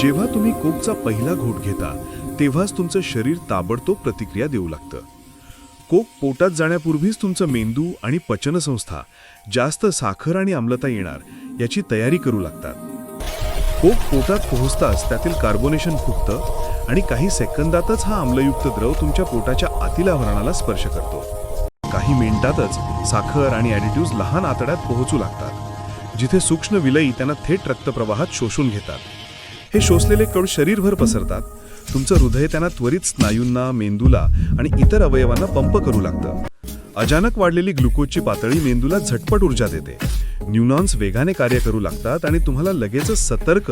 जेव्हा तुम्ही कोकचा पहिला घोट घेता तेव्हाच तुमचं शरीर ताबडतोब प्रतिक्रिया देऊ लागतं. कोक पोटात जाण्यापूर्वीच तुमचं मेंदू आणि पचनसंस्था जास्त साखर आणि आम्लता येणार याची तयारी करू लागतात. कोक पोटात पोहोचताच त्यातील कार्बोनेशन फुगतं आणि काही सेकंदातच हा आम्लयुक्त द्रव तुमच्या पोटाच्या आतील आवरणाला स्पर्श करतो. काही मिनिटातच साखर आणि ॲडिटिव्ह्ज लहान आतड्यात पोहोचू लागतात, जिथे सूक्ष्म विलयी त्यांना थेट रक्तप्रवाहात शोषून घेतात. हे शोषलेले कण शरीरभर पसरतात. तुमचं हृदय त्यांना त्वरित स्नायूंना, मेंदूला आणि इतर अवयवांना पंप करू लागतं. अचानक वाढलेली ग्लुकोजची पातळी मेंदूला झटपट ऊर्जा देते. न्यूरॉन्स वेगाने कार्य करू लागतात आणि तुम्हाला लगेचच सतर्क,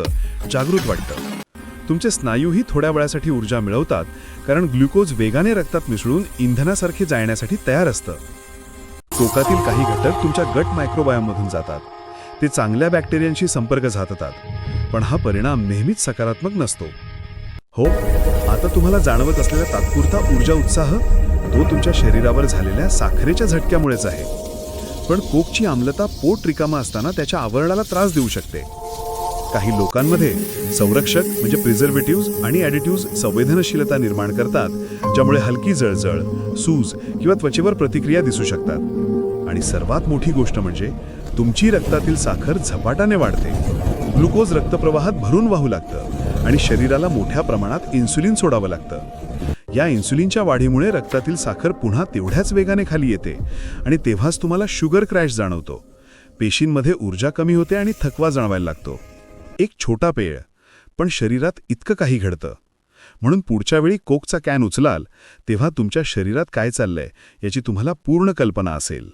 जागृत वाटतं. तुमचे स्नायूही थोड्या वेळासाठी ऊर्जा मिळवतात, कारण ग्लुकोज वेगाने रक्तात मिसळून इंधनासारखे जाळण्यासाठी तयार असतं. कोकातील काही घटक तुमच्या गट मायक्रोबायोममधून जातात. ते चांगल्या बॅक्टेरियांशी संपर्क साधतात, पण हा परिणाम नेहमीच सकारात्मक नसतो. हो, आता तुम्हाला जाणवत असलेला तात्पुरता ऊर्जा उत्साह तो तुमच्या शरीरावर झालेल्या साखरेच्या झटक्यामुळेच आहे. पण कोकची आम्लता पोट रिकामा असताना त्याच्या आवरणाला त्रास देऊ शकते. काही लोकांमध्ये संरक्षक म्हणजे प्रिझर्वेटिव्ह्ज आणि ॲडिटिव्ह्ज संवेदनशीलता निर्माण करतात, ज्यामुळे हलकी जळजळ, सूज किंवा त्वचेवर प्रतिक्रिया दिसू शकतात. आणि सर्वात मोठी गोष्ट म्हणजे तुमची रक्तातील साखर झपाट्याने वाढते. ग्लुकोज रक्तप्रवाहात भरून वाहू लागतं आणि शरीराला मोठ्या प्रमाणात इन्सुलिन सोडावं लागतं. या इन्सुलिनच्या वाढीमुळे रक्तातील साखर पुन्हा तेवढ्याच वेगाने खाली येते आणि तेव्हाच तुम्हाला शुगर क्रॅश जाणवतो. पेशींमध्ये ऊर्जा कमी होते आणि थकवा जाणवायला लागतो. एक छोटा पेय, पण शरीरात इतकं काही घडतं. म्हणून पुढच्या वेळी कोकचा कॅन उचलाल तेव्हा तुमच्या शरीरात काय चाललंय याची तुम्हाला पूर्ण कल्पना असेल.